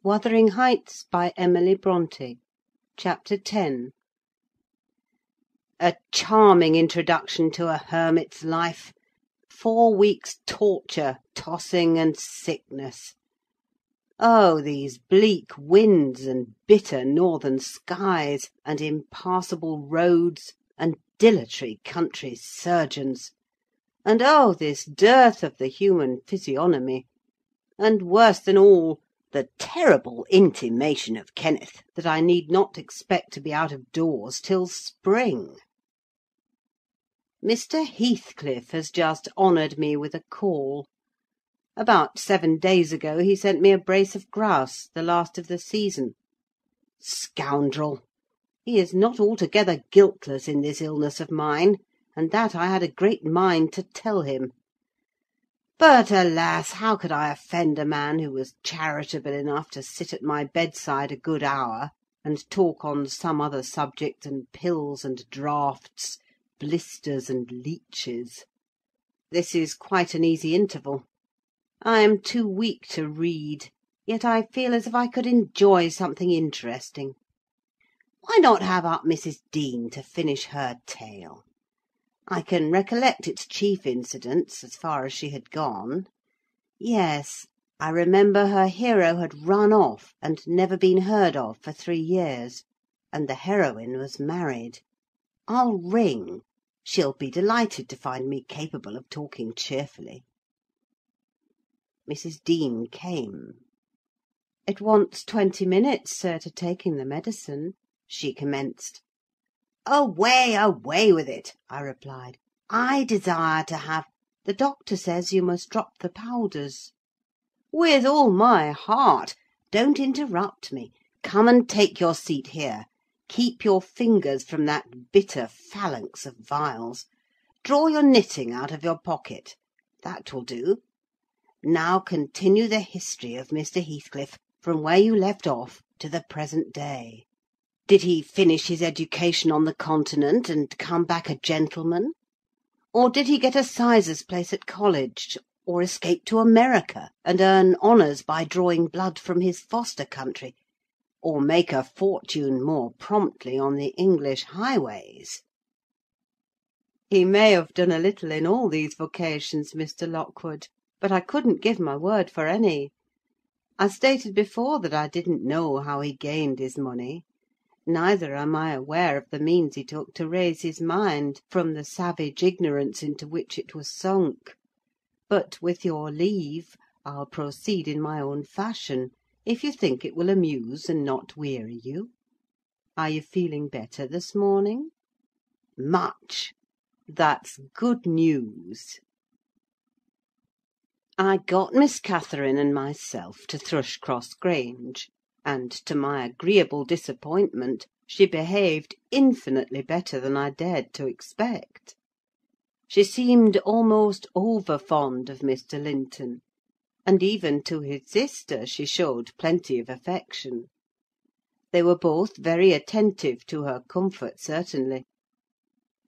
Wuthering Heights, by Emily Brontë. Chapter 10. A charming introduction to a hermit's life. 4 weeks' torture, tossing, and sickness. Oh, these bleak winds, and bitter northern skies, and impassable roads, and dilatory country surgeons! And oh, this dearth of the human physiognomy! And worse than all, the terrible intimation of Kenneth that I need not expect to be out of doors till spring. Mr. Heathcliff has just honoured me with a call. About 7 days ago he sent me a brace of grouse, the last of the season. Scoundrel! He is not altogether guiltless in this illness of mine, and that I had a great mind to tell him. But, alas, how could I offend a man who was charitable enough to sit at my bedside a good hour, and talk on some other subject than pills and draughts, blisters and leeches? This is quite an easy interval. I am too weak to read, yet I feel as if I could enjoy something interesting. Why not have up Mrs. Dean to finish her tale? I can recollect its chief incidents, as far as she had gone. Yes, I remember her hero had run off and never been heard of for 3 years, and the heroine was married. I'll ring. She'll be delighted to find me capable of talking cheerfully. Mrs. Dean came. "It wants 20 minutes, sir, to taking the medicine," she commenced. "Away, away with it!" I replied. "I desire to have—" "The doctor says you must drop the powders." "With all my heart. Don't interrupt me. Come and take your seat here. Keep your fingers from that bitter phalanx of vials. Draw your knitting out of your pocket. That will do. Now continue the history of Mr. Heathcliff, from where you left off to the present day. Did he finish his education on the Continent, and come back a gentleman? Or did he get a sizar's place at college, or escape to America, and earn honours by drawing blood from his foster country, or make a fortune more promptly on the English highways?" "He may have done a little in all these vocations, Mr. Lockwood, but I couldn't give my word for any. I stated before that I didn't know how he gained his money. Neither am I aware of the means he took to raise his mind from the savage ignorance into which it was sunk. But, with your leave, I'll proceed in my own fashion, if you think it will amuse and not weary you. Are you feeling better this morning?" "Much. That's good news." I got Miss Catherine and myself to Thrushcross Grange, and, to my agreeable disappointment, she behaved infinitely better than I dared to expect. She seemed almost over fond of Mr. Linton, and even to his sister she showed plenty of affection. They were both very attentive to her comfort, certainly.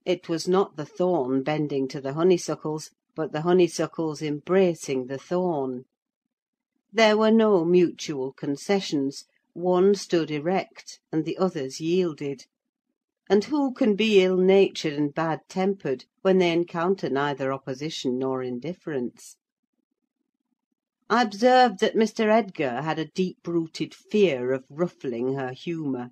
It was not the thorn bending to the honeysuckles, but the honeysuckles embracing the thorn. There were no mutual concessions: one stood erect, and the others yielded. And who can be ill-natured and bad-tempered when they encounter neither opposition nor indifference? I observed that Mr. Edgar had a deep-rooted fear of ruffling her humour.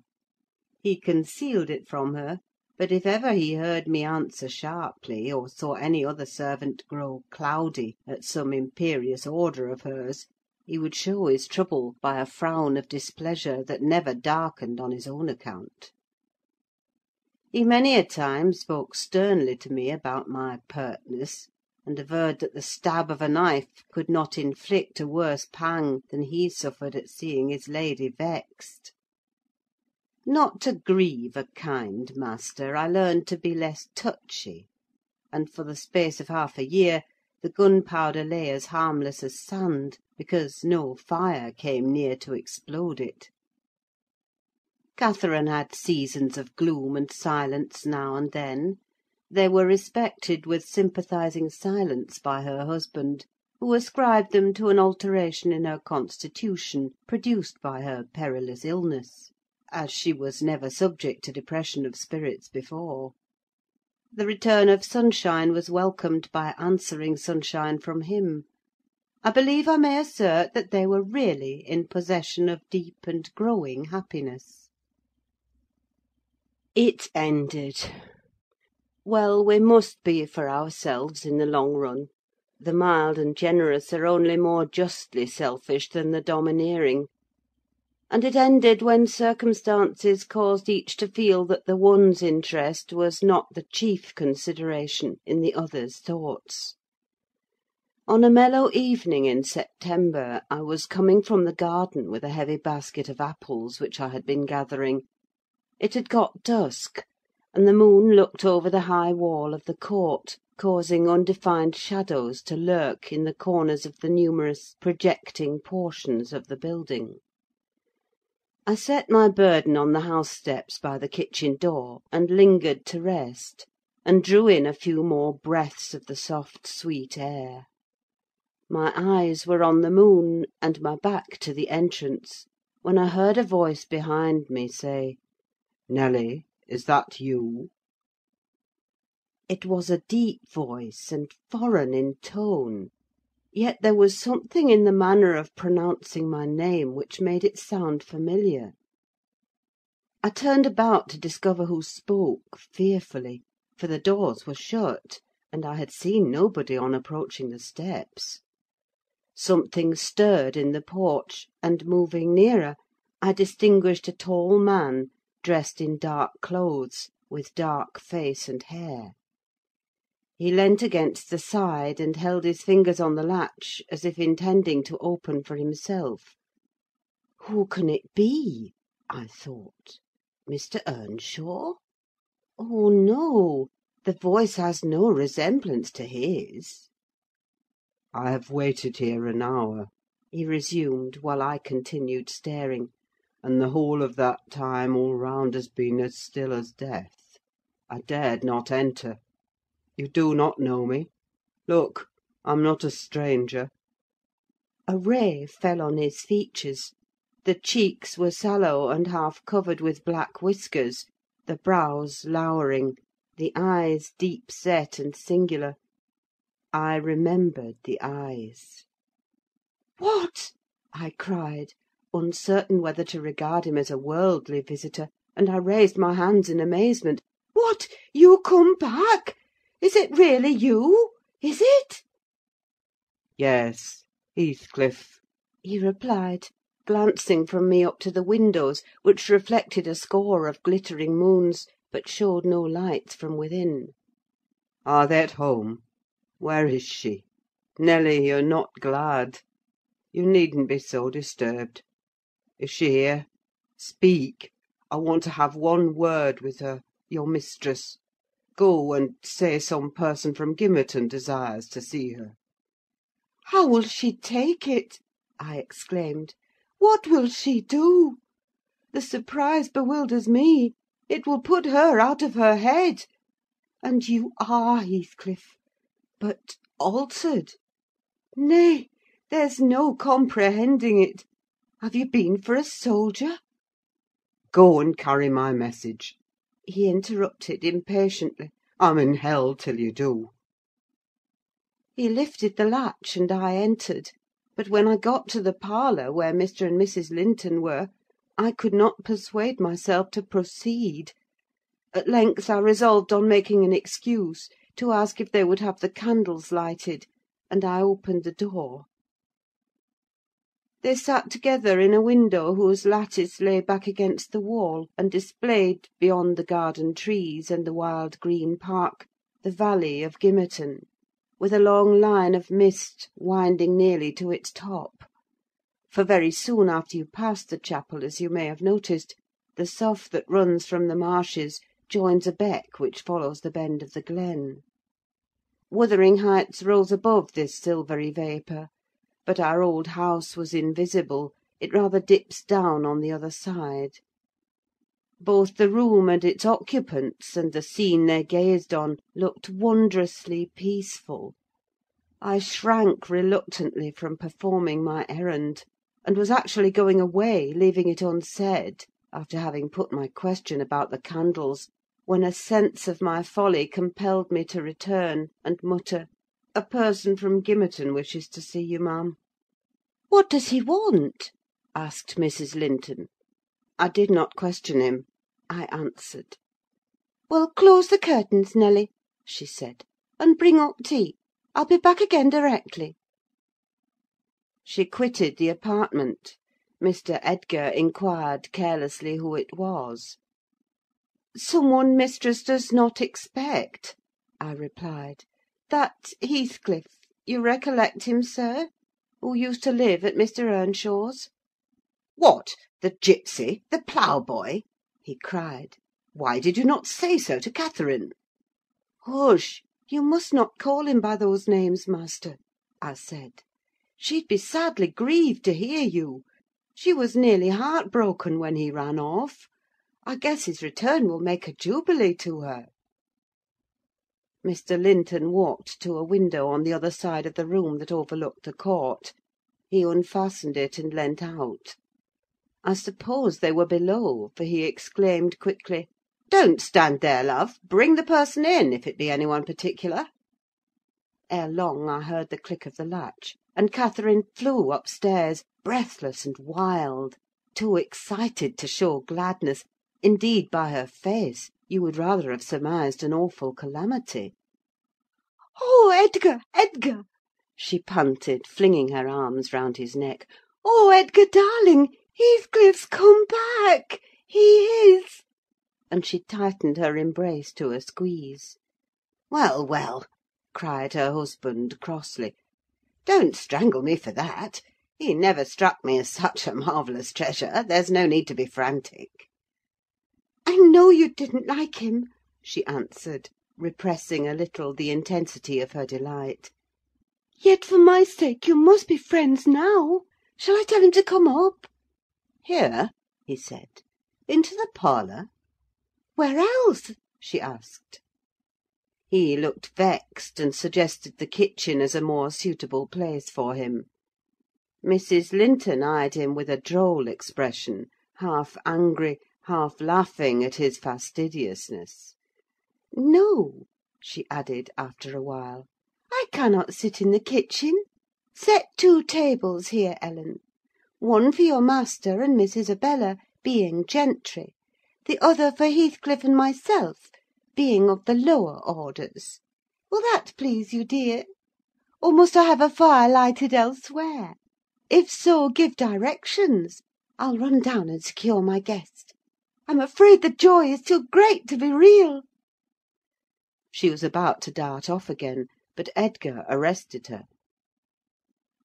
He concealed it from her, but if ever he heard me answer sharply, or saw any other servant grow cloudy at some imperious order of hers, he would show his trouble by a frown of displeasure that never darkened on his own account. He many a time spoke sternly to me about my pertness, and averred that the stab of a knife could not inflict a worse pang than he suffered at seeing his lady vexed. Not to grieve a kind master, I learned to be less touchy, and for the space of half a year the gunpowder lay as harmless as sand, because no fire came near to explode it. Catherine had seasons of gloom and silence now and then. They were respected with sympathising silence by her husband, who ascribed them to an alteration in her constitution, produced by her perilous illness, as she was never subject to depression of spirits before. The return of sunshine was welcomed by answering sunshine from him. I believe I may assert that they were really in possession of deep and growing happiness. It ended. Well, we must be for ourselves in the long run. The mild and generous are only more justly selfish than the domineering. And it ended when circumstances caused each to feel that the one's interest was not the chief consideration in the other's thoughts. On a mellow evening in September, I was coming from the garden with a heavy basket of apples which I had been gathering. It had got dusk, and the moon looked over the high wall of the court, causing undefined shadows to lurk in the corners of the numerous projecting portions of the building. I set my burden on the house steps by the kitchen door, and lingered to rest, and drew in a few more breaths of the soft, sweet air. My eyes were on the moon, and my back to the entrance, when I heard a voice behind me say, "Nelly, is that you?" It was a deep voice, and foreign in tone, yet there was something in the manner of pronouncing my name which made it sound familiar. I turned about to discover who spoke, fearfully, for the doors were shut, and I had seen nobody on approaching the steps. Something stirred in the porch, and moving nearer, I distinguished a tall man, dressed in dark clothes, with dark face and hair. He leant against the side, and held his fingers on the latch, as if intending to open for himself. Who can it be? I thought. Mr. Earnshaw? Oh, no! The voice has no resemblance to his. "I have waited here an hour," he resumed, while I continued staring, "and the whole of that time all round has been as still as death. I dared not enter. You do not know me? Look, I'm not a stranger." A ray fell on his features. The cheeks were sallow and half covered with black whiskers, the brows lowering, the eyes deep set and singular. I remembered the eyes. "What?" I cried, uncertain whether to regard him as a worldly visitor, and I raised my hands in amazement. "What! You come back? Is it really you? Is it?" "Yes, Heathcliff," he replied, glancing from me up to the windows, which reflected a score of glittering moons, but showed no lights from within. "Are they at home? Where is she? Nelly, you're not glad. You needn't be so disturbed. Is she here? Speak! I want to have one word with her, your mistress. Go and say some person from Gimmerton desires to see her." "How will she take it?" I exclaimed. "What will she do? The surprise bewilders me. It will put her out of her head. And you are Heathcliff, but altered. Nay, there's no comprehending it. Have you been for a soldier?" "Go and carry my message," he interrupted impatiently. "I'm in hell till you do." He lifted the latch, and I entered; but when I got to the parlour, where Mr. and Mrs. Linton were, I could not persuade myself to proceed. At length I resolved on making an excuse, to ask if they would have the candles lighted, and I opened the door. They sat together in a window whose lattice lay back against the wall, and displayed, beyond the garden trees and the wild green park, the valley of Gimmerton, with a long line of mist winding nearly to its top; for very soon after you pass the chapel, as you may have noticed, the sough that runs from the marshes joins a beck which follows the bend of the glen. Wuthering Heights rose above this silvery vapour, but our old house was invisible: it rather dips down on the other side. Both the room and its occupants, and the scene they gazed on, looked wondrously peaceful. I shrank reluctantly from performing my errand, and was actually going away, leaving it unsaid, after having put my question about the candles, when a sense of my folly compelled me to return, and mutter, "A person from Gimmerton wishes to see you, ma'am." "What does he want?" asked Mrs. Linton. I did not question him. I answered. "Well, close the curtains, Nelly," she said, "and bring up tea. I'll be back again directly." She quitted the apartment. Mr. Edgar inquired carelessly who it was. "Some one mistress does not expect," I replied. "That Heathcliff, you recollect him, sir, who used to live at Mr. Earnshaw's?" "What, the gipsy, the ploughboy?" he cried. "Why did you not say so to Catherine?" "Hush! You must not call him by those names, master," I said. "She'd be sadly grieved to hear you. She was nearly heartbroken when he ran off. I guess his return will make a jubilee to her." Mr. Linton walked to a window on the other side of the room that overlooked the court. He unfastened it and leant out. I suppose they were below, for he exclaimed quickly, "Don't stand there, love! Bring the person in, if it be any one particular." Ere long I heard the click of the latch, and Catherine flew upstairs, breathless and wild, too excited to show gladness. Indeed, by her face, you would rather have surmised an awful calamity. "Oh, Edgar, Edgar!" she panted, flinging her arms round his neck. "Oh, Edgar, darling! Heathcliff's come back! He is!" And she tightened her embrace to a squeeze. "Well, well!" cried her husband, crossly. "Don't strangle me for that. He never struck me as such a marvellous treasure. There's no need to be frantic." "I know you didn't like him," she answered, repressing a little the intensity of her delight. "Yet, for my sake, you must be friends now. Shall I tell him to come up?" "Here?" he said. "Into the parlour?" "Where else?" she asked. He looked vexed, and suggested the kitchen as a more suitable place for him. Mrs. Linton eyed him with a droll expression, half angry, half laughing at his fastidiousness. "No," she added, after a while, "I cannot sit in the kitchen. Set 2 tables here, Ellen: one for your master and Miss Isabella, being gentry; the other for Heathcliff and myself, being of the lower orders. Will that please you, dear? Or must I have a fire lighted elsewhere? If so, give directions. I'll run down and secure my guest. I'm afraid the joy is too great to be real." She was about to dart off again, but Edgar arrested her.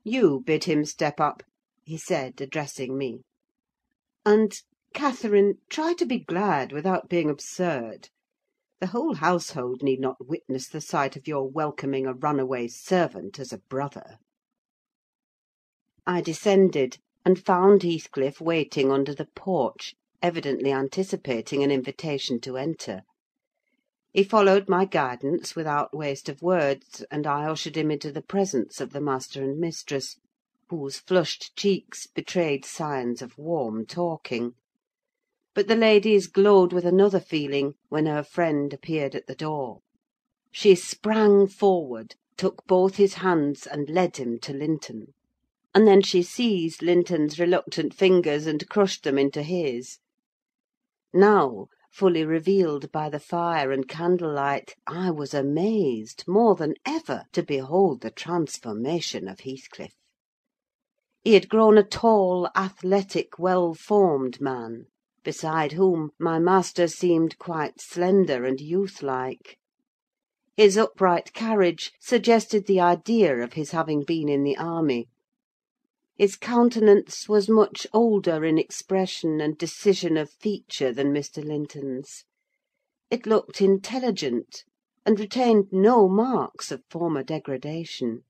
"You bid him step up," he said, addressing me. "And, Catherine, try to be glad without being absurd. The whole household need not witness the sight of your welcoming a runaway servant as a brother." I descended, and found Heathcliff waiting under the porch, evidently anticipating an invitation to enter. He followed my guidance without waste of words, and I ushered him into the presence of the master and mistress, whose flushed cheeks betrayed signs of warm talking. But the ladies glowed with another feeling when her friend appeared at the door. She sprang forward, took both his hands, and led him to Linton. And then she seized Linton's reluctant fingers and crushed them into his. Now, fully revealed by the fire and candlelight, I was amazed, more than ever, to behold the transformation of Heathcliff. He had grown a tall, athletic, well-formed man, beside whom my master seemed quite slender and youth-like. His upright carriage suggested the idea of his having been in the army. His countenance was much older in expression and decision of feature than Mr. Linton's. It looked intelligent, and retained no marks of former degradation.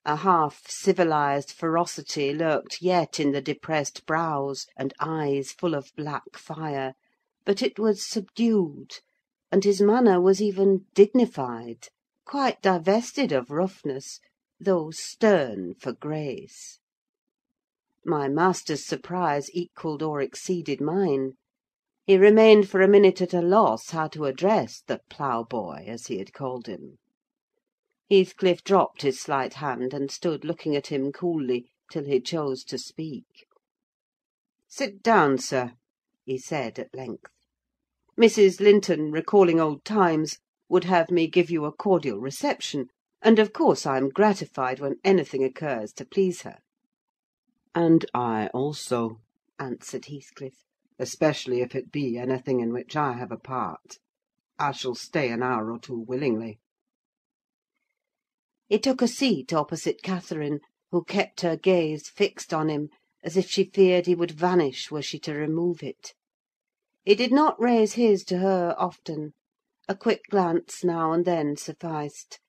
A half-civilised ferocity lurked yet in the depressed brows and eyes full of black fire, but it was subdued, and his manner was even dignified, quite divested of roughness, though stern for grace. My master's surprise equalled or exceeded mine. He remained for a minute at a loss how to address the ploughboy, as he had called him. Heathcliff dropped his slight hand, and stood looking at him coolly till he chose to speak. "Sit down, sir," he said at length. "Mrs. Linton, recalling old times, would have me give you a cordial reception, and of course I am gratified when anything occurs to please her." "And I also," answered Heathcliff, "especially if it be anything in which I have a part. I shall stay an hour or two willingly." He took a seat opposite Catherine, who kept her gaze fixed on him, as if she feared he would vanish were she to remove it. He did not raise his to her often: a quick glance now and then sufficed;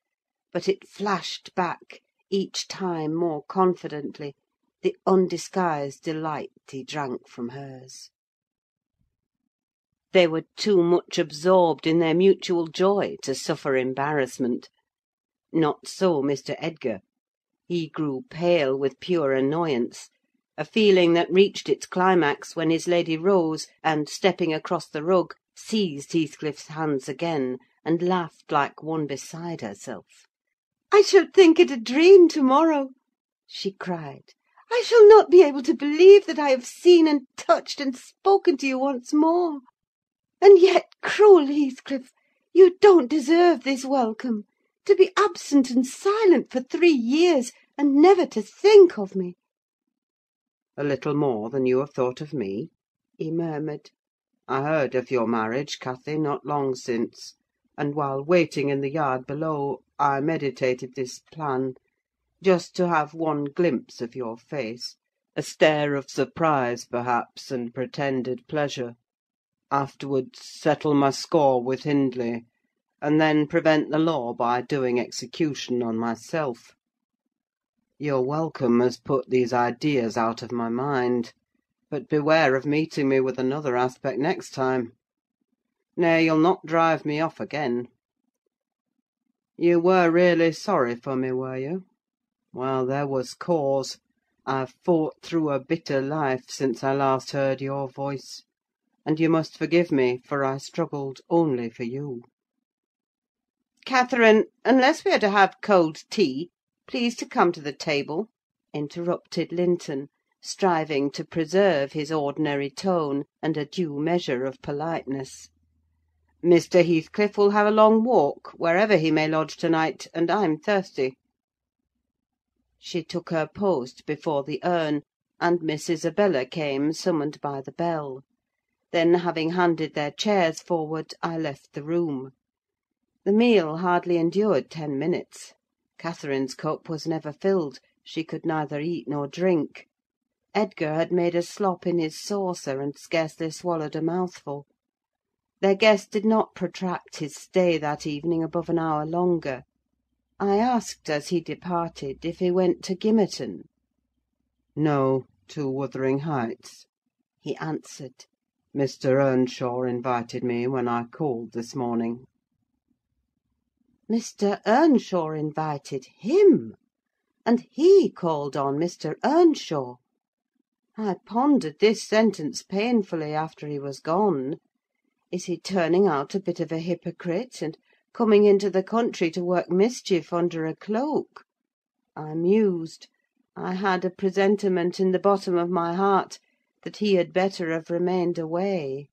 but it flashed back, each time more confidently, the undisguised delight he drank from hers. They were too much absorbed in their mutual joy to suffer embarrassment. Not so Mr. Edgar. He grew pale with pure annoyance, a feeling that reached its climax when his lady rose, and, stepping across the rug, seized Heathcliff's hands again, and laughed like one beside herself. "I shall think it a dream to-morrow," she cried. "I shall not be able to believe that I have seen and touched and spoken to you once more. And yet, cruel Heathcliff, you don't deserve this welcome. To be absent and silent for 3 years, and never to think of me!" "A little more than you have thought of me?" he murmured. "I heard of your marriage, Cathy, not long since; and while waiting in the yard below, I meditated this plan: just to have one glimpse of your face, a stare of surprise, perhaps, and pretended pleasure; afterwards settle my score with Hindley, and then prevent the law by doing execution on myself. Your welcome has put these ideas out of my mind; but beware of meeting me with another aspect next time. Nay, you'll not drive me off again. You were really sorry for me, were you? Well, there was cause. I've fought through a bitter life since I last heard your voice; and you must forgive me, for I struggled only for you." "Catherine, unless we are to have cold tea, please to come to the table," interrupted Linton, striving to preserve his ordinary tone and a due measure of politeness. "Mr. Heathcliff will have a long walk, wherever he may lodge to-night, and I'm thirsty." She took her post before the urn, and Miss Isabella came, summoned by the bell. Then, having handed their chairs forward, I left the room. The meal hardly endured 10 minutes. Catherine's cup was never filled: she could neither eat nor drink. Edgar had made a slop in his saucer, and scarcely swallowed a mouthful. Their guest did not protract his stay that evening above an hour longer. I asked, as he departed, if he went to Gimmerton. "No, to Wuthering Heights," he answered. "Mr. Earnshaw invited me when I called this morning." Mr. Earnshaw invited him! And he called on Mr. Earnshaw! I pondered this sentence painfully after he was gone. Is he turning out a bit of a hypocrite, and coming into the country to work mischief under a cloak? I mused. I had a presentiment in the bottom of my heart that he had better have remained away.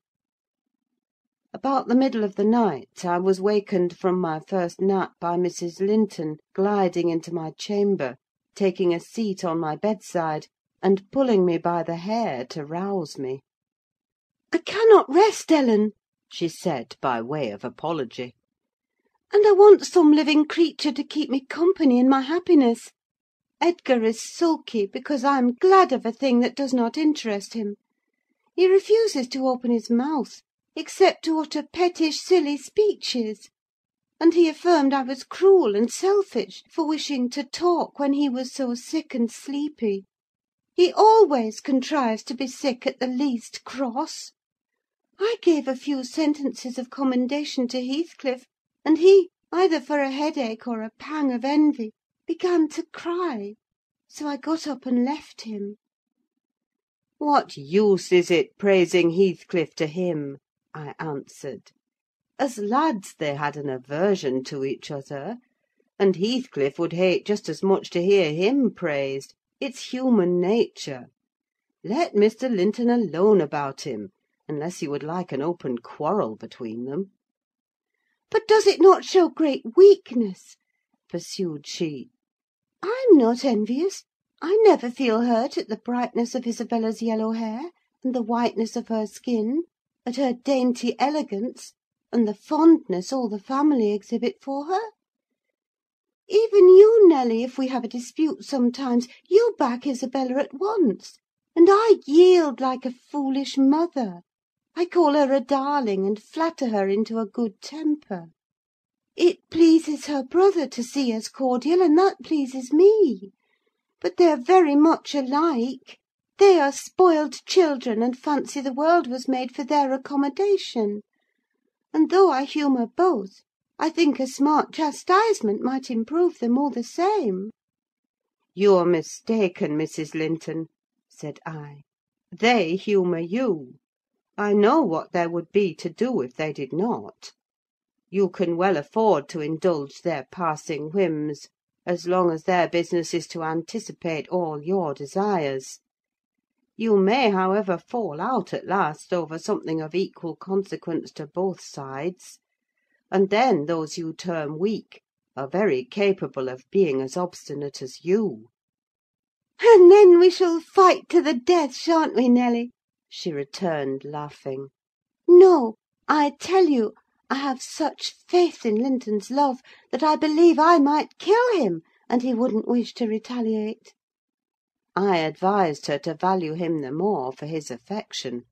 About the middle of the night, I was wakened from my first nap by Mrs. Linton gliding into my chamber, taking a seat on my bedside, and pulling me by the hair to rouse me. "I cannot rest, Ellen," she said, by way of apology, "and I want some living creature to keep me company in my happiness. Edgar is sulky because I am glad of a thing that does not interest him. He refuses to open his mouth, except to utter pettish, silly speeches; and he affirmed I was cruel and selfish for wishing to talk when he was so sick and sleepy. He always contrives to be sick at the least cross. I gave a few sentences of commendation to Heathcliff, and he, either for a headache or a pang of envy, began to cry; so I got up and left him. "What use is it praising Heathcliff to him?" I answered. "As lads they had an aversion to each other, and Heathcliff would hate just as much to hear him praised. It's human nature. Let Mr. Linton alone about him, unless you would like an open quarrel between them." "But does it not show great weakness?" pursued she. "I'm not envious. I never feel hurt at the brightness of Isabella's yellow hair, and the whiteness of her skin, at her dainty elegance, and the fondness all the family exhibit for her. Even you, Nelly, if we have a dispute sometimes, you back Isabella at once, and I yield like a foolish mother. I call her a darling, and flatter her into a good temper. It pleases her brother to see us cordial, and that pleases me. But they're very much alike. They are spoiled children, and fancy the world was made for their accommodation. And though I humour both, I think a smart chastisement might improve them all the same." "You're mistaken, Mrs. Linton," said I. "They humour you. I know what there would be to do if they did not. You can well afford to indulge their passing whims, as long as their business is to anticipate all your desires. You may, however, fall out at last over something of equal consequence to both sides, and then those you term weak are very capable of being as obstinate as you." "And then we shall fight to the death, shan't we, Nelly?" she returned, laughing. "No, I tell you, I have such faith in Linton's love that I believe I might kill him, and he wouldn't wish to retaliate." I advised her to value him the more for his affection.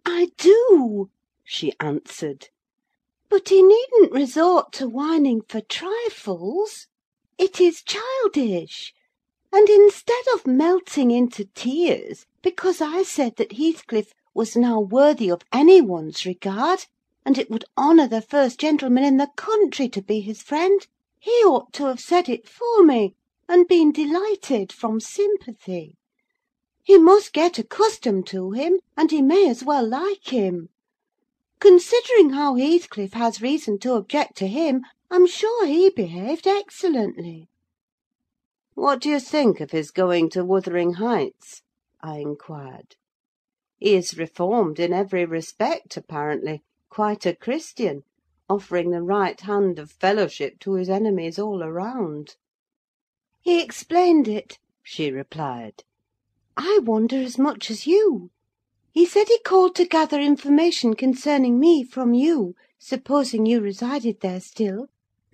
"I do," she answered. "But he needn't resort to whining for trifles. It is childish. And instead of melting into tears because I said that Heathcliff was now worthy of anyone's regard, and it would honour the first gentleman in the country to be his friend, he ought to have said it for me, and been delighted from sympathy. He must get accustomed to him, and he may as well like him. Considering how Heathcliff has reason to object to him, I'm sure he behaved excellently." "What do you think of his going to Wuthering Heights?" I inquired. "He is reformed in every respect, apparently: quite a Christian, offering the right hand of fellowship to his enemies all around." "He explained it," she replied. "I wonder as much as you. He said he called to gather information concerning me from you, supposing you resided there still;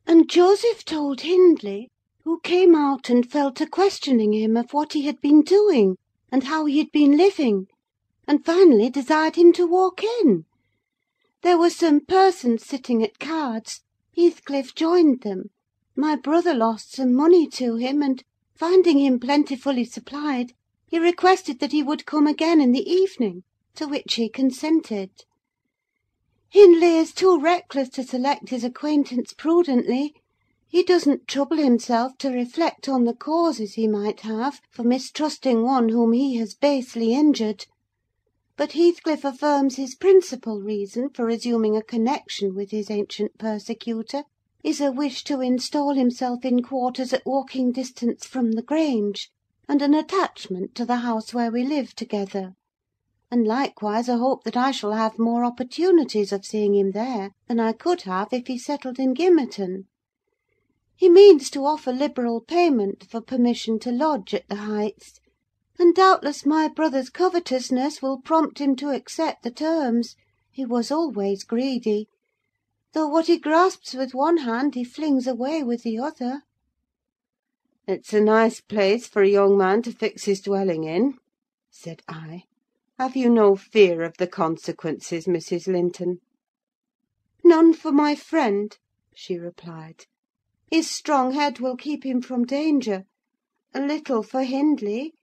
and Joseph told Hindley, who came out and fell to questioning him of what he had been doing, and how he had been living, and finally desired him to walk in. There were some persons sitting at cards: Heathcliff joined them. My brother lost some money to him, and, finding him plentifully supplied, he requested that he would come again in the evening, to which he consented. Hindley is too reckless to select his acquaintance prudently. He doesn't trouble himself to reflect on the causes he might have for mistrusting one whom he has basely injured. But Heathcliff affirms his principal reason for resuming a connection with his ancient persecutor is a wish to instal himself in quarters at walking distance from the Grange, and an attachment to the house where we live together; and likewise a hope that I shall have more opportunities of seeing him there than I could have if he settled in Gimmerton. He means to offer liberal payment for permission to lodge at the Heights, and doubtless my brother's covetousness will prompt him to accept the terms: he was always greedy; though what he grasps with one hand he flings away with the other." "It's a nice place for a young man to fix his dwelling in," said I. "Have you no fear of the consequences, Mrs. Linton?" "None for my friend," she replied. "His strong head will keep him from danger: a little for Hindley,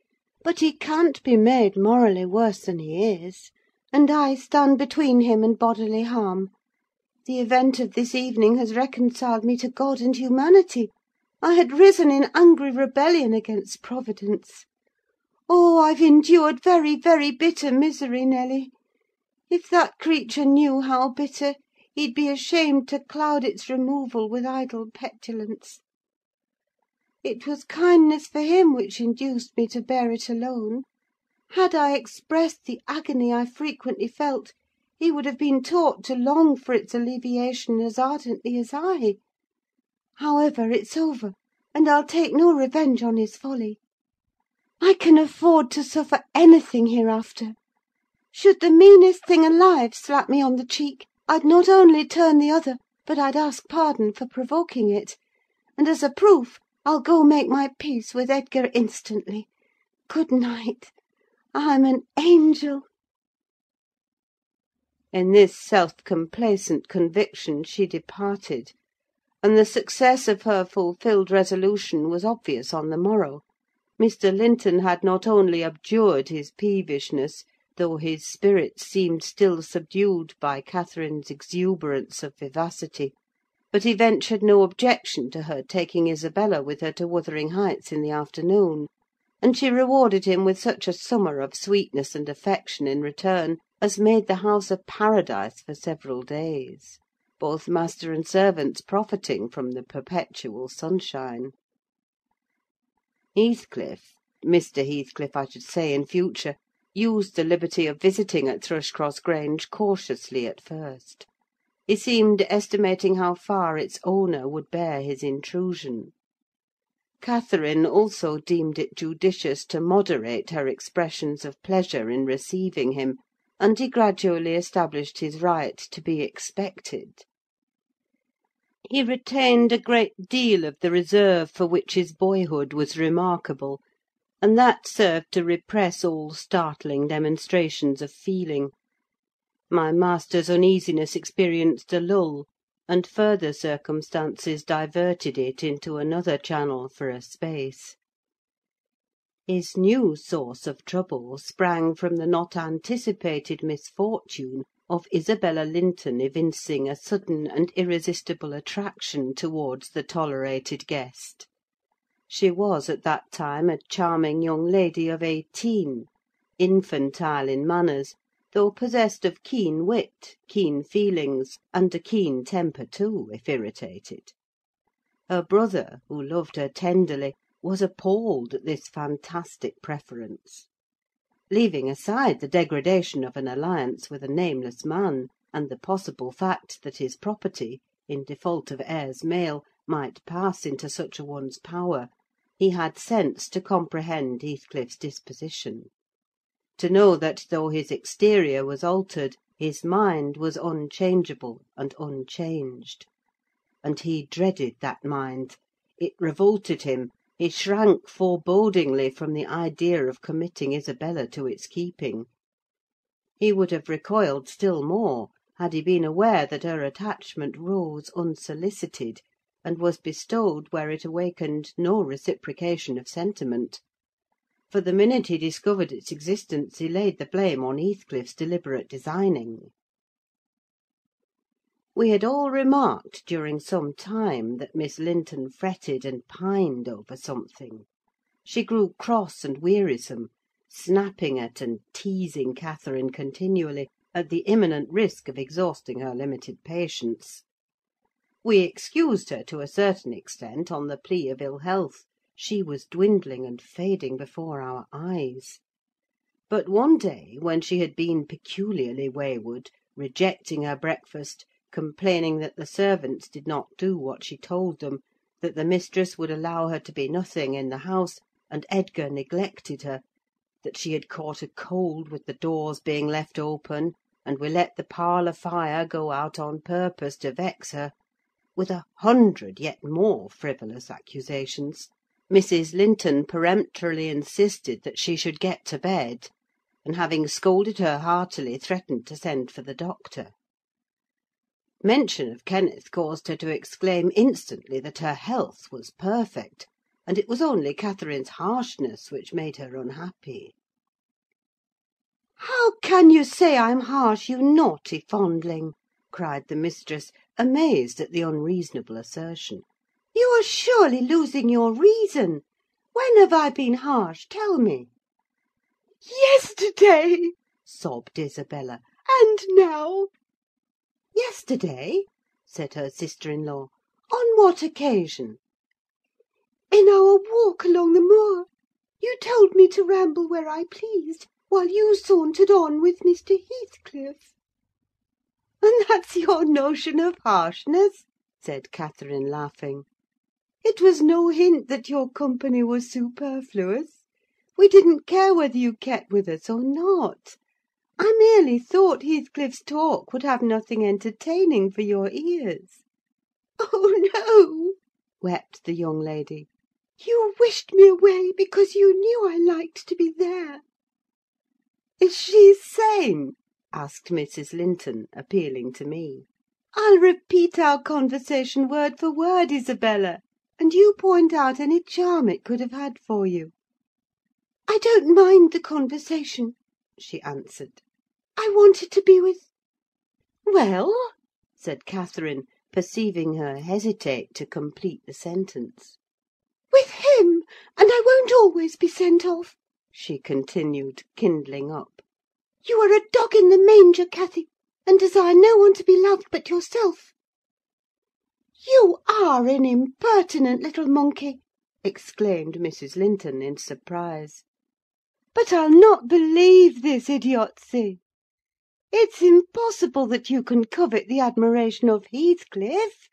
but he can't be made morally worse than he is, and I stand between him and bodily harm. The event of this evening has reconciled me to God and humanity. I had risen in angry rebellion against Providence. Oh, I've endured very, very bitter misery, Nelly. If that creature knew how bitter, he'd be ashamed to cloud its removal with idle petulance. It was kindness for him which induced me to bear it alone. Had I expressed the agony I frequently felt, he would have been taught to long for its alleviation as ardently as I. However, it's over, and I'll take no revenge on his folly. I can afford to suffer anything hereafter. Should the meanest thing alive slap me on the cheek, I'd not only turn the other, but I'd ask pardon for provoking it; and as a proof, I'll go make my peace with Edgar instantly. Good night. I'm an angel." In this self-complacent conviction she departed, and the success of her fulfilled resolution was obvious on the morrow. Mr. Linton had not only abjured his peevishness, though his spirits seemed still subdued by Catherine's exuberance of vivacity, but he ventured no objection to her taking Isabella with her to Wuthering Heights in the afternoon, and she rewarded him with such a summer of sweetness and affection in return as made the house a paradise for several days, both master and servants profiting from the perpetual sunshine. Mr. Heathcliff, I should say in future, used the liberty of visiting at Thrushcross Grange cautiously at first. He seemed estimating how far its owner would bear his intrusion. Catherine also deemed it judicious to moderate her expressions of pleasure in receiving him, and he gradually established his right to be expected. He retained a great deal of the reserve for which his boyhood was remarkable, and that served to repress all startling demonstrations of feeling. My master's uneasiness experienced a lull, and further circumstances diverted it into another channel for a space. His new source of trouble sprang from the not anticipated misfortune of Isabella Linton evincing a sudden and irresistible attraction towards the tolerated guest. She was at that time a charming young lady of 18, infantile in manners, though possessed of keen wit, keen feelings, and a keen temper too, if irritated. Her brother, who loved her tenderly, was appalled at this fantastic preference. Leaving aside the degradation of an alliance with a nameless man, and the possible fact that his property, in default of heirs male, might pass into such a one's power, he had sense to comprehend Heathcliff's disposition; to know that though his exterior was altered, his mind was unchangeable and unchanged. And he dreaded that mind: it revolted him. He shrank forebodingly from the idea of committing Isabella to its keeping. He would have recoiled still more had he been aware that her attachment rose unsolicited, and was bestowed where it awakened no reciprocation of sentiment. For the minute he discovered its existence he laid the blame on Heathcliff's deliberate designing. We had all remarked during some time that Miss Linton fretted and pined over something. She grew cross and wearisome, snapping at and teasing Catherine continually, at the imminent risk of exhausting her limited patience. We excused her to a certain extent on the plea of ill health: she was dwindling and fading before our eyes. But one day, when she had been peculiarly wayward, rejecting her breakfast, complaining that the servants did not do what she told them, that the mistress would allow her to be nothing in the house, and Edgar neglected her, that she had caught a cold with the doors being left open, and we let the parlour fire go out on purpose to vex her, with 100 yet more frivolous accusations, Mrs. Linton peremptorily insisted that she should get to bed, and having scolded her heartily, threatened to send for the doctor. Mention of Kenneth caused her to exclaim instantly that her health was perfect, and it was only Catherine's harshness which made her unhappy. "How can you say I'm harsh, you naughty fondling?" cried the mistress, amazed at the unreasonable assertion. "You are surely losing your reason. When have I been harsh? Tell me." "Yesterday," sobbed Isabella. "and now." "Yesterday?" said her sister-in-law. "On what occasion?" "In our walk along the moor. You told me to ramble where I pleased, while you sauntered on with Mr. Heathcliff." "And that's your notion of harshness?" said Catherine, laughing. "It was no hint that your company was superfluous. We didn't care whether you kept with us or not. I merely thought Heathcliff's talk would have nothing entertaining for your ears." "Oh, no!" wept the young lady. "You wished me away because you knew I liked to be there." "Is she sane?" asked Mrs. Linton, appealing to me. "I'll repeat our conversation word for word, Isabella, and you point out any charm it could have had for you." "I don't mind the conversation," she answered. "I wanted to be with—" "Well?" said Catherine, perceiving her hesitate to complete the sentence. "With him, and I won't always be sent off," she continued, kindling up. "You are a dog in the manger, Cathy, and desire no one to be loved but yourself." "You are an impertinent little monkey!" exclaimed Mrs. Linton, in surprise. "But I'll not believe this idiocy. It's impossible that you can covet the admiration of Heathcliff,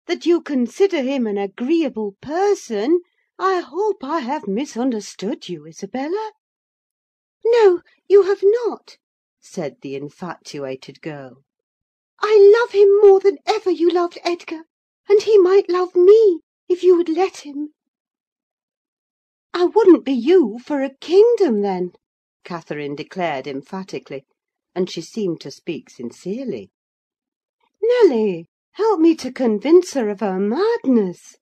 that you consider him an agreeable person. I hope I have misunderstood you, Isabella." "No, you have not," said the infatuated girl. "I love him more than ever you loved Edgar, and he might love me, if you would let him." "I wouldn't be you for a kingdom, then," Catherine declared emphatically, and she seemed to speak sincerely. "Nelly, help me to convince her of her madness.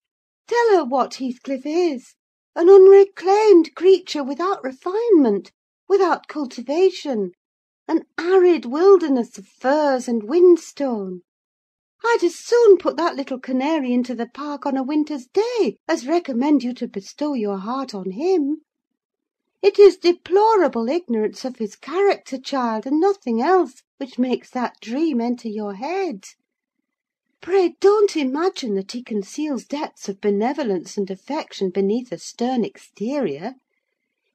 Tell her what Heathcliff is: an unreclaimed creature without refinement, without cultivation: an arid wilderness of furze and whinstone. I'd as soon put that little canary into the park on a winter's day as recommend you to bestow your heart on him. It is deplorable ignorance of his character, child, and nothing else, which makes that dream enter your head. Pray don't imagine that he conceals depths of benevolence and affection beneath a stern exterior.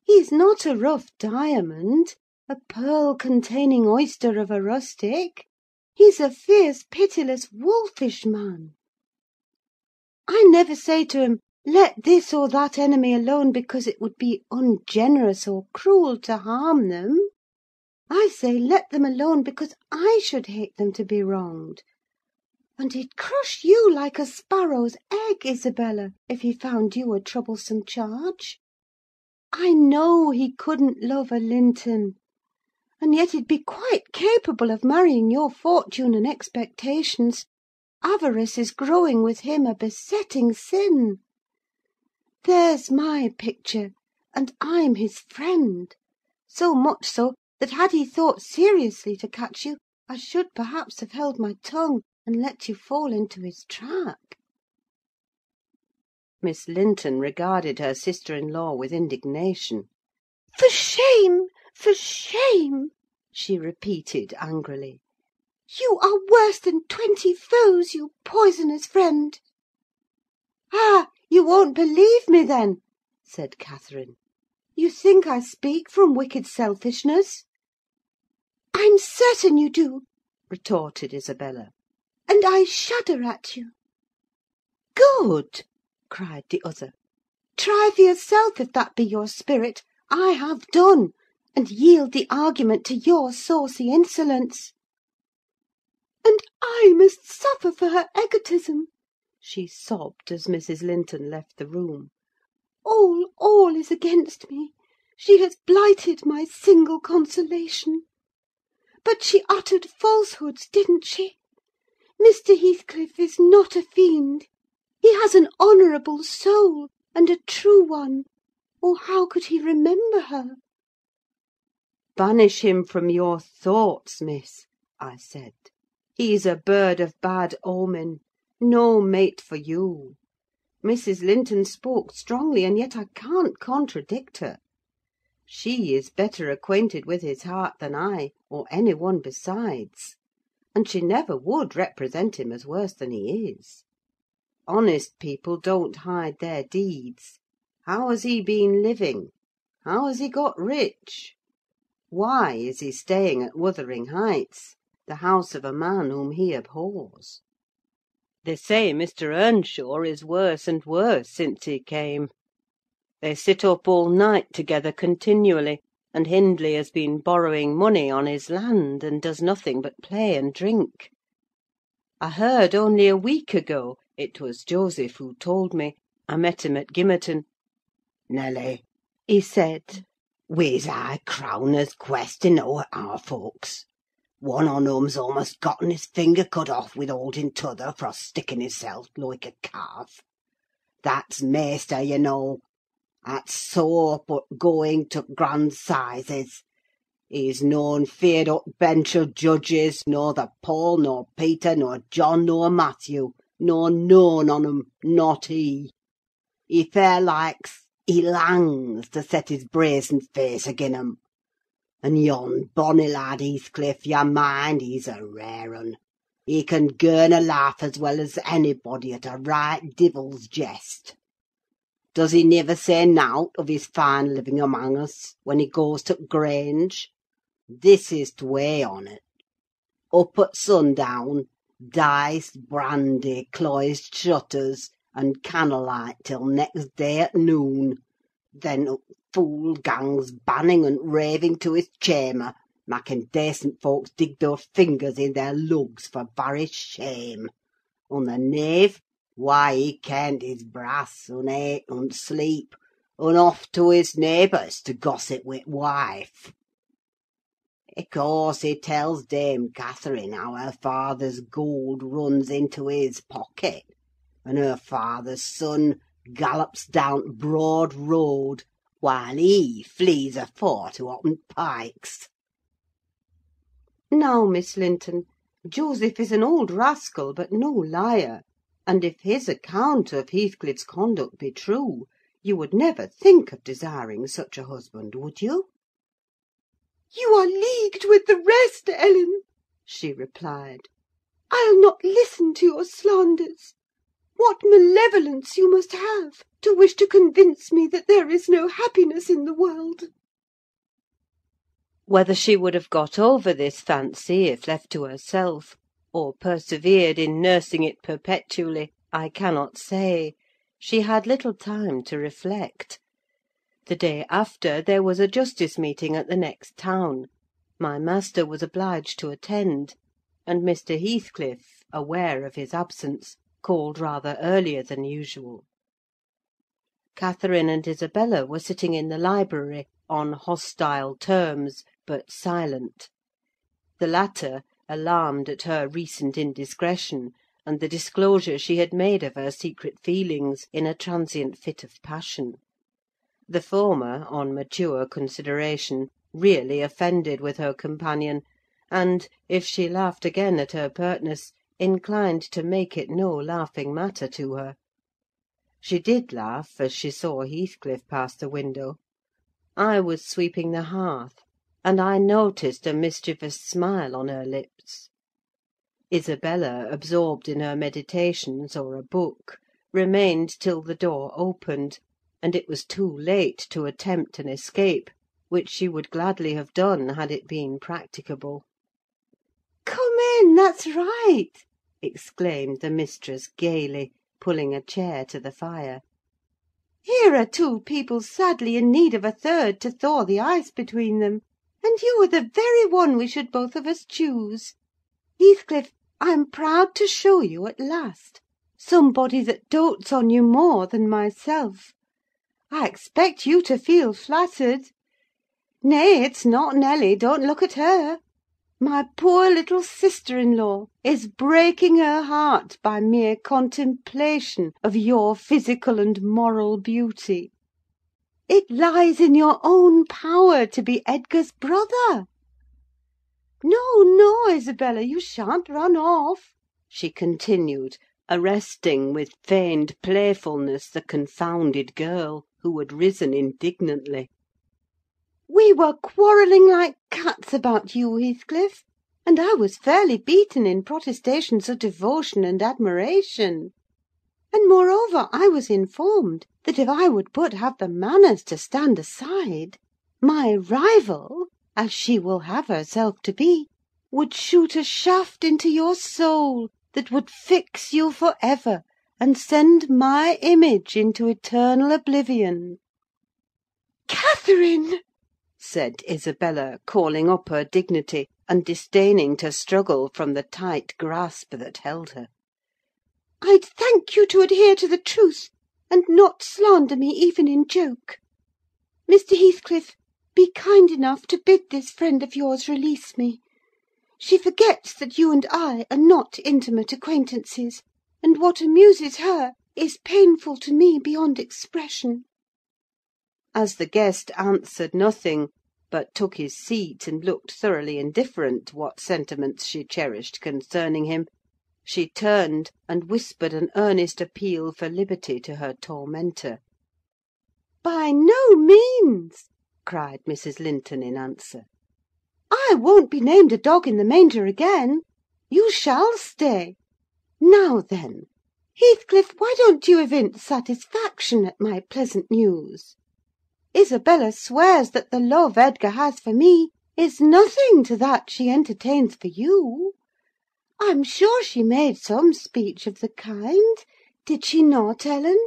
He's not a rough diamond, a pearl-containing oyster of a rustic. He's a fierce, pitiless, wolfish man. I never say to him, 'Let this or that enemy alone, because it would be ungenerous or cruel to harm them.' I say, 'Let them alone, because I should hate them to be wronged.' And he'd crush you like a sparrow's egg, Isabella, if he found you a troublesome charge. I know he couldn't love a Linton, and yet he'd be quite capable of marrying your fortune and expectations. Avarice is growing with him a besetting sin. There's my picture, and I'm his friend: so much so, that had he thought seriously to catch you, I should perhaps have held my tongue, and let you fall into his trap." Miss Linton regarded her sister-in-law with indignation. "For shame! For shame!" she repeated angrily. "You are worse than 20 foes, you poisonous friend!" "Ah, you won't believe me, then?" said Catherine. "You think I speak from wicked selfishness?" "I'm certain you do," retorted Isabella. "and I shudder at you." "Good!" cried the other. "Try for yourself, if that be your spirit. I have done, and yield the argument to your saucy insolence." "And I must suffer for her egotism," she sobbed, as Mrs. Linton left the room. All is against me. She has blighted my single consolation. But she uttered falsehoods, didn't she? Mr. Heathcliff is not a fiend. He has an honourable soul, and a true one, or how could he remember her?" "Banish him from your thoughts, miss," I said. He's a bird of bad omen: no mate for you. Mrs. Linton spoke strongly, and yet I can't contradict her. She is better acquainted with his heart than I, or any one besides; and she never would represent him as worse than he is. Honest people don't hide their deeds. How has he been living? How has he got rich? Why is he staying at Wuthering Heights, the house of a man whom he abhors? They say Mr. Earnshaw is worse and worse since he came. They sit up all night together continually, and Hindley has been borrowing money on his land, and does nothing but play and drink. I heard only a week ago, it was Joseph who told me, I met him at Gimmerton. "Nelly," he said, "we's high crowners questing o'er our folks. One on 'em's almost gotten his finger cut off with holding t'other for sticking hisself like a calf. That's maister, you know. That's so up at going to grand sizes. He's noan feared up bench o' judges, nor the Paul, nor Peter, nor John, nor Matthew, nor none on 'em, not he. He fair likes, he langs to set his brazen face agin 'em. And yon bonny lad Heathcliff, you mind, he's a rare un. He can girn a laugh as well as anybody at a right divil's jest. Does he niver say nowt of his fine living among us, when he goes to t' Grange? This is t' way on't. Up at sundown, dice, brandy, closed shutters, and candlelight till next day at noon. Then t' fool gangs banning and raving to his chamber, making dacent folks dig their fingers in their lugs for very shame. And the knave, why, he kent his brass, and ate and sleep, and off to his neighbours to gossip wi' wife. O' course he tells Dame Catherine how her father's gold runs into his pocket, and her father's son gallops down t' Broad Road, while he flees afore to Otten Pikes." Now, Miss Linton, Joseph is an old rascal, but no liar; and if his account of Heathcliff's conduct be true, you would never think of desiring such a husband, would you? "You are leagued with the rest, Ellen," she replied. "I'll not listen to your slanders. What malevolence you must have, to wish to convince me that there is no happiness in the world!" Whether she would have got over this fancy if left to herself, or persevered in nursing it perpetually, I cannot say. She had little time to reflect. The day after, there was a justice meeting at the next town. My master was obliged to attend, and Mr. Heathcliff, aware of his absence, called rather earlier than usual. Catherine and Isabella were sitting in the library, on hostile terms, but silent. The latter, alarmed at her recent indiscretion, and the disclosure she had made of her secret feelings in a transient fit of passion. The former, on mature consideration, really offended with her companion, and, if she laughed again at her pertness, inclined to make it no laughing matter to her. She did laugh as she saw Heathcliff pass the window. I was sweeping the hearth, and I noticed a mischievous smile on her lips. Isabella, absorbed in her meditations or a book, remained till the door opened, and it was too late to attempt an escape, which she would gladly have done had it been practicable. "Come in, that's right!" exclaimed the mistress gaily, pulling a chair to the fire. "Here are two people sadly in need of a third to thaw the ice between them, and you are the very one we should both of us choose. Heathcliff, I am proud to show you, at last, somebody that dotes on you more than myself. I expect you to feel flattered. Nay, it's not Nelly, don't look at her. My poor little sister-in-law is breaking her heart by mere contemplation of your physical and moral beauty. It lies in your own power to be Edgar's brother." No, no, Isabella, you shan't run off," she continued, arresting with feigned playfulness the confounded girl, who had risen indignantly. "We were quarrelling like cats about you, Heathcliff, and I was fairly beaten in protestations of devotion and admiration. And, moreover, I was informed that if I would but have the manners to stand aside, my rival, as she will have herself to be, would shoot a shaft into your soul that would fix you for ever, and send my image into eternal oblivion." "Catherine!" said Isabella, calling up her dignity, and disdaining to struggle from the tight grasp that held her. "I'd thank you to adhere to the truth, and not slander me even in joke. Mr. Heathcliff, be kind enough to bid this friend of yours release me. She forgets that you and I are not intimate acquaintances, and what amuses her is painful to me beyond expression." As the guest answered nothing, but took his seat and looked thoroughly indifferent to what sentiments she cherished concerning him, she turned and whispered an earnest appeal for liberty to her tormentor. "By no means!" cried Mrs. Linton in answer. "I won't be named a dog in the manger again. You shall stay. Now then, Heathcliff, why don't you evince satisfaction at my pleasant news? Isabella swears that the love Edgar has for me is nothing to that she entertains for you. I'm sure she made some speech of the kind, did she not, Ellen?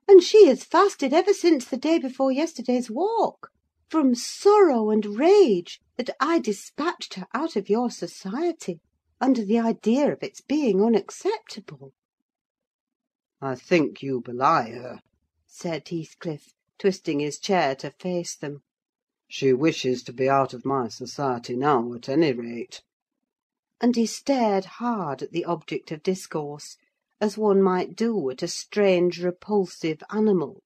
And she has fasted ever since the day before yesterday's walk, from sorrow and rage that I dispatched her out of your society, under the idea of its being unacceptable." "I think you belie her," said Heathcliff, twisting his chair to face them. "She wishes to be out of my society now, at any rate." And he stared hard at the object of discourse, as one might do at a strange, repulsive animal: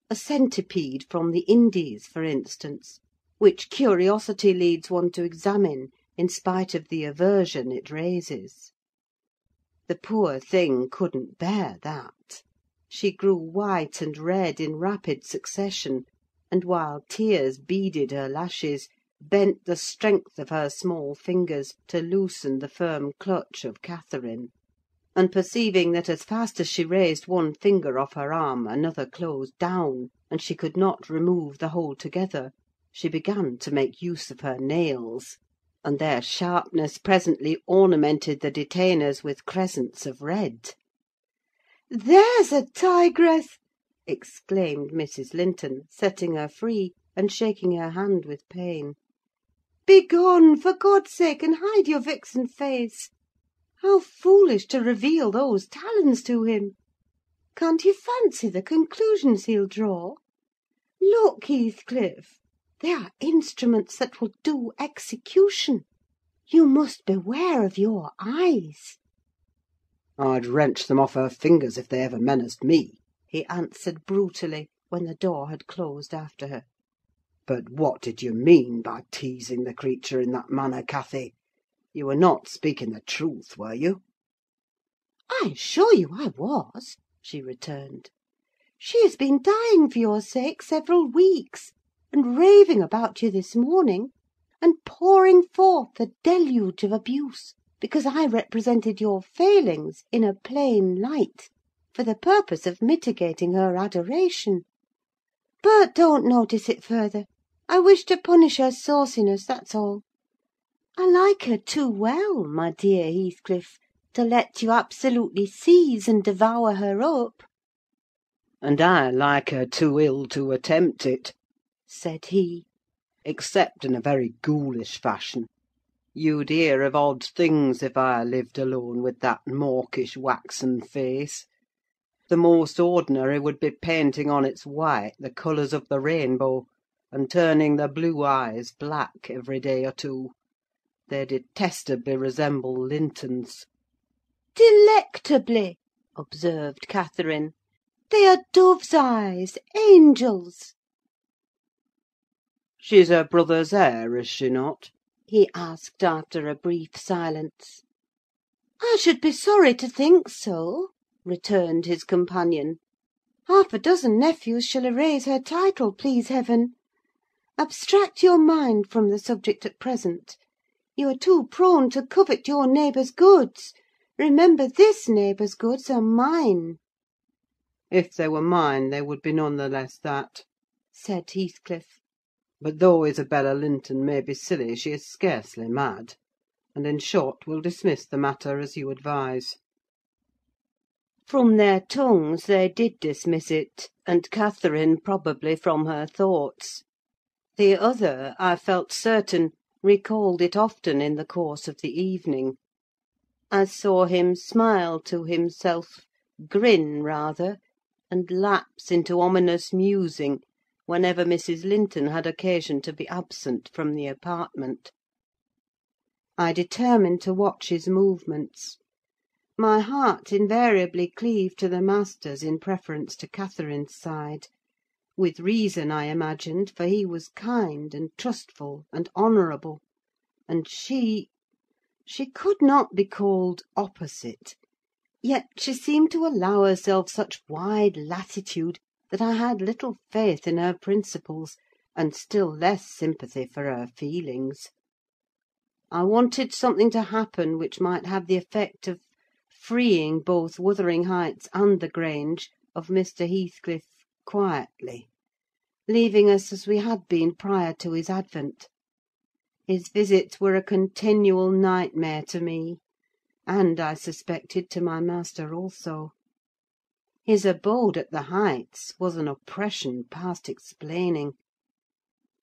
a centipede from the Indies, for instance, which curiosity leads one to examine, in spite of the aversion it raises. The poor thing couldn't bear that. She grew white and red in rapid succession, and while tears beaded her lashes, bent the strength of her small fingers to loosen the firm clutch of Catherine; and perceiving that as fast as she raised one finger off her arm another closed down, and she could not remove the whole together, she began to make use of her nails, and their sharpness presently ornamented the detainers with crescents of red. "There's a tigress!" exclaimed Mrs. Linton, setting her free, and shaking her hand with pain. "Begone, for God's sake, and hide your vixen face! How foolish to reveal those talons to him! Can't you fancy the conclusions he'll draw? Look, Heathcliff, they are instruments that will do execution. You must beware of your eyes." "I'd wrench them off her fingers if they ever menaced me," he answered brutally, when the door had closed after her. "But what did you mean by teasing the creature in that manner, Cathy? You were not speaking the truth, were you?" "I assure you I was," she returned. "She has been dying for your sake several weeks, and raving about you this morning, and pouring forth a deluge of abuse, because I represented your failings in a plain light, for the purpose of mitigating her adoration. But don't notice it further. I wish to punish her sauciness, that's all. I like her too well, my dear Heathcliff, to let you absolutely seize and devour her up." "And I like her too ill to attempt it," said he. "except in a very ghoulish fashion. You'd hear of odd things if I lived alone with that mawkish waxen face. The most ordinary would be painting on its white the colours of the rainbow, and turning the blue eyes black every day or two. They detestably resemble Linton's." "Delectably," observed Catherine. "They are dove's eyes, angels." "She's her brother's heir, is she not?" he asked, after a brief silence. "I should be sorry to think so," returned his companion. "Half a dozen nephews shall erase her title, please Heaven. Abstract your mind from the subject at present. You are too prone to covet your neighbour's goods. Remember, this neighbour's goods are mine." "If they were mine, they would be none the less that," said Heathcliff. "But though Isabella Linton may be silly, she is scarcely mad; and, in short, we'll dismiss the matter as you advise." From their tongues they did dismiss it, and Catherine probably from her thoughts. The other, I felt certain, recalled it often in the course of the evening. I saw him smile to himself, grin rather, and lapse into ominous musing whenever Mrs. Linton had occasion to be absent from the apartment. I determined to watch his movements. My heart invariably cleaved to the master's in preference to Catherine's side: with reason, I imagined, for he was kind and trustful and honourable, and she could not be called opposite, yet she seemed to allow herself such wide latitude that I had little faith in her principles, and still less sympathy for her feelings. I wanted something to happen which might have the effect of freeing both Wuthering Heights and the Grange of Mr. Heathcliff quietly, leaving us as we had been prior to his advent. His visits were a continual nightmare to me, and, I suspected, to my master also. His abode at the Heights was an oppression past explaining.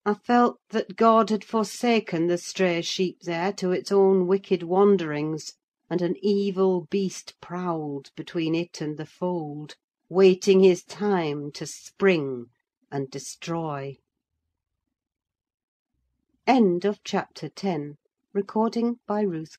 I felt that God had forsaken the stray sheep there to its own wicked wanderings, and an evil beast prowled between it and the fold, waiting his time to spring and destroy. End of chapter 10. Recording by Ruth